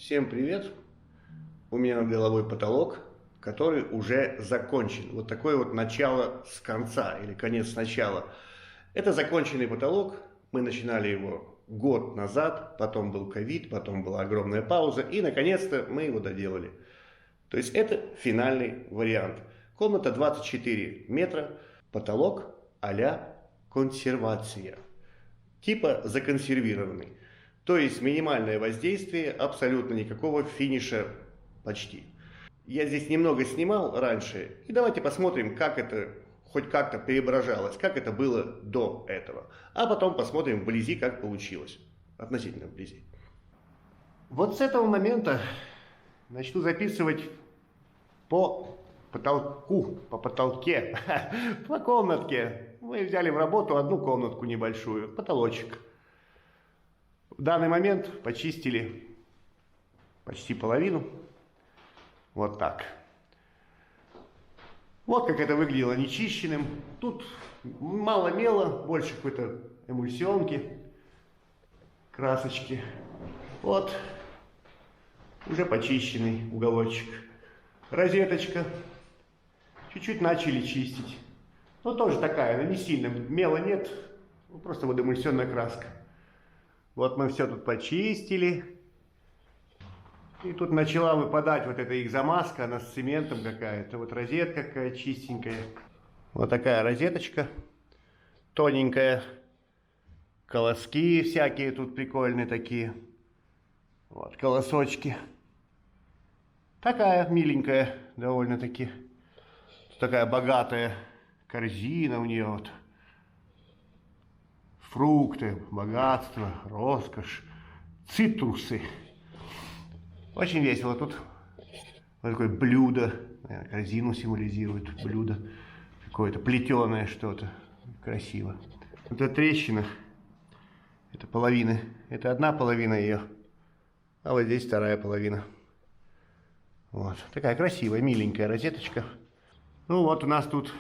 Всем привет! У меня над головой потолок, который уже закончен. Вот такое вот начало с конца или конец с начала. Это законченный потолок. Мы начинали его год назад, потом был ковид, потом была огромная пауза, и наконец-то мы его доделали. То есть это финальный вариант. Комната 24 метра, потолок а-ля консервация. Типа законсервированный. То есть минимальное воздействие, абсолютно никакого финиша почти. Я здесь немного снимал раньше, и давайте посмотрим, как это хоть как-то преображалось, как это было до этого. А потом посмотрим вблизи, как получилось, относительно вблизи. Вот с этого момента начну записывать по потолку, по потолке, по комнатке. Мы взяли в работу одну комнатку небольшую, потолочек. В данный момент почистили почти половину. Вот так. Вот как это выглядело нечищенным. Тут мало мела, больше какой-то эмульсионки, красочки. Вот уже почищенный уголочек. Розеточка. Чуть-чуть начали чистить. Но тоже такая, она не сильно. Мела нет, просто вот эмульсионная краска. Вот мы все тут почистили. И тут начала выпадать вот эта их замазка, она с цементом какая-то. Вот розетка какая чистенькая. Вот такая розеточка. Тоненькая. Колоски всякие тут прикольные такие. Вот колосочки. Такая миленькая довольно-таки. Такая богатая корзина у нее вот. Фрукты, богатство, роскошь, цитрусы. Очень весело. Тут вот такое блюдо, корзину символизирует, блюдо какое-то плетеное что-то, красиво. Это трещина, это половина, это одна половина ее, а вот здесь вторая половина. Вот, такая красивая, миленькая розеточка. Ну вот у нас тут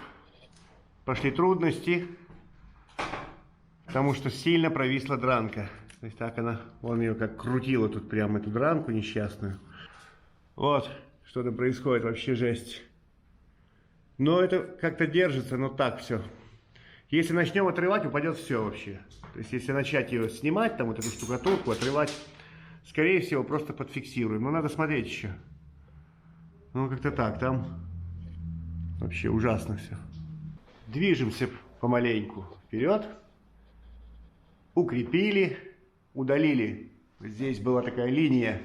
пошли трудности. Потому что сильно провисла дранка. То есть так она, вон ее как крутила тут прямо эту дранку несчастную. Вот, что-то происходит, вообще жесть. Но это как-то держится, но так все. Если начнем отрывать, упадет все вообще. То есть если начать ее снимать, там вот эту штукатурку, отрывать, скорее всего просто подфиксируем. Но надо смотреть еще. Ну как-то так, там вообще ужасно все. Движемся помаленьку вперед. Укрепили, удалили. Здесь была такая линия,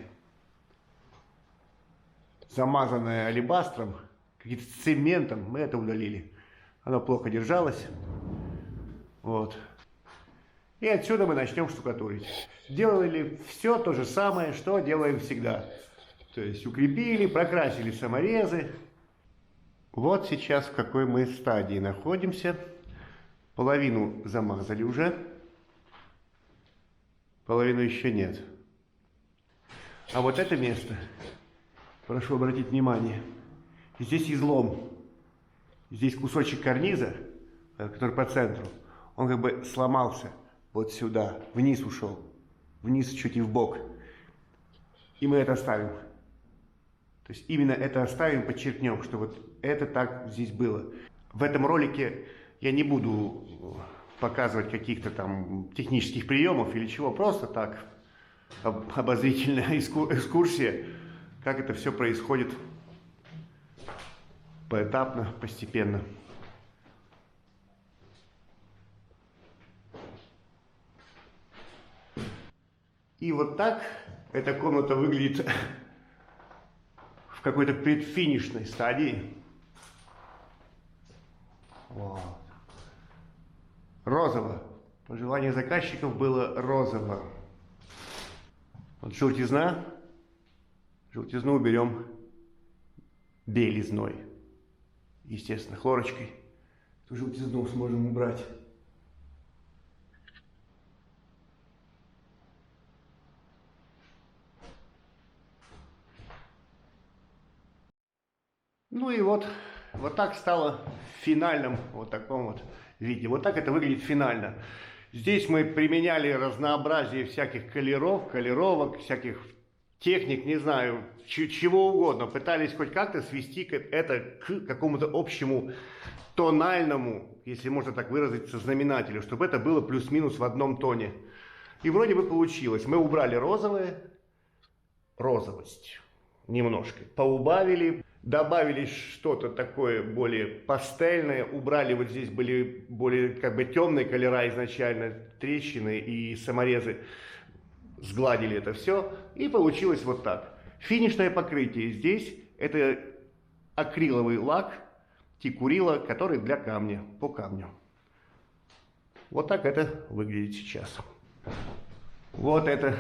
замазанная алебастром, каким-то цементом. Мы это удалили. Оно плохо держалось. Вот. И отсюда мы начнем штукатурить. Делали все то же самое, что делаем всегда. То есть укрепили, прокрасили саморезы. Вот сейчас в какой мы стадии находимся. Половину замазали уже. Половину еще нет. А вот это место, прошу обратить внимание, здесь излом. Здесь кусочек карниза, который по центру, он как бы сломался вот сюда, вниз ушел. Вниз чуть и в бок. И мы это оставим. То есть именно это оставим, подчеркнем, что вот это так здесь было. В этом ролике я не буду показывать каких-то там технических приемов или чего, просто так, обозрительная экскурсия, как это все происходит поэтапно, постепенно. И вот так эта комната выглядит в какой-то предфинишной стадии. Вот. Розово. Пожелание заказчиков было розово. Вот желтизна. Желтизну уберем белизной. Естественно, хлорочкой. Эту желтизну сможем убрать. Ну и вот так стало в финальном вот таком вот виде. Вот так это выглядит финально. Здесь мы применяли разнообразие всяких колеровок, всяких техник, не знаю, чего угодно, пытались хоть как-то свести это к какому-то общему тональному, если можно так выразиться, знаменателю, чтобы это было плюс-минус в одном тоне. И вроде бы получилось. Мы убрали розовость немножко, поубавили, добавили что-то такое более пастельное, убрали вот здесь были более как бы темные колера изначально, трещины и саморезы, сгладили это все, и получилось вот так. Финишное покрытие здесь это акриловый лак Тикурила, который для камня, по камню. Вот так это выглядит сейчас. Вот это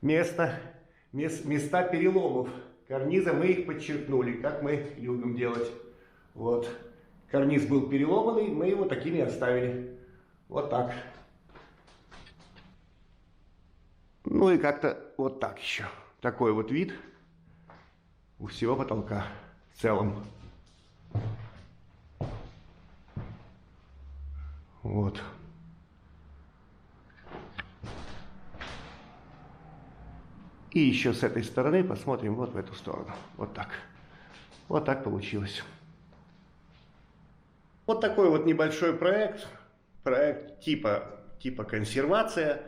места переломов карниза, мы их подчеркнули, как мы любим делать. Вот. Карниз был переломанный, мы его такими оставили. Вот так. Ну и как-то вот так еще. Такой вот вид у всего потолка в целом. Вот. И еще с этой стороны посмотрим вот в эту сторону. Вот так. Вот так получилось. Вот такой вот небольшой проект. Проект типа консервация.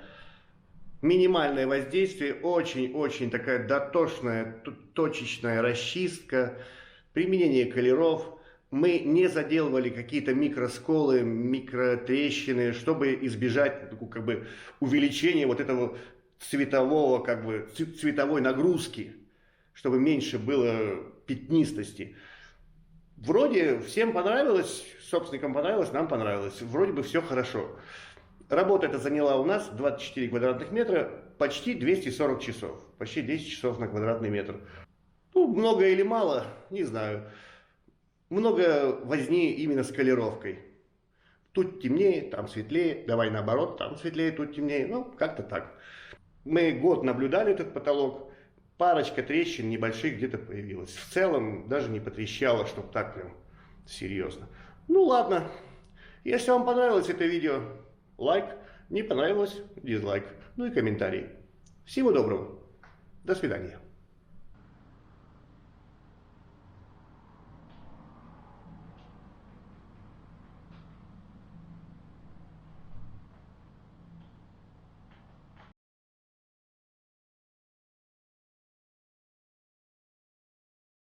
Минимальное воздействие. Очень-очень такая дотошная, точечная расчистка. Применение колеров. Мы не заделывали какие-то микросколы, микротрещины, чтобы избежать как бы увеличения вот этого цветового, как бы, цветовой нагрузки, чтобы меньше было пятнистости. Вроде всем понравилось, собственникам понравилось, нам понравилось. Вроде бы все хорошо. Работа эта заняла у нас 24 квадратных метра, почти 240 часов. Почти 10 часов на квадратный метр. Ну, много или мало, не знаю. Много возни именно с колеровкой. Тут темнее, там светлее, давай наоборот, там светлее, тут темнее. Ну, как-то так. Мы год наблюдали этот потолок, парочка трещин небольших где-то появилась. В целом даже не потрещало, чтобы так прям серьезно. Ну ладно, если вам понравилось это видео, лайк, не понравилось, дизлайк, ну и комментарий. Всего доброго, до свидания.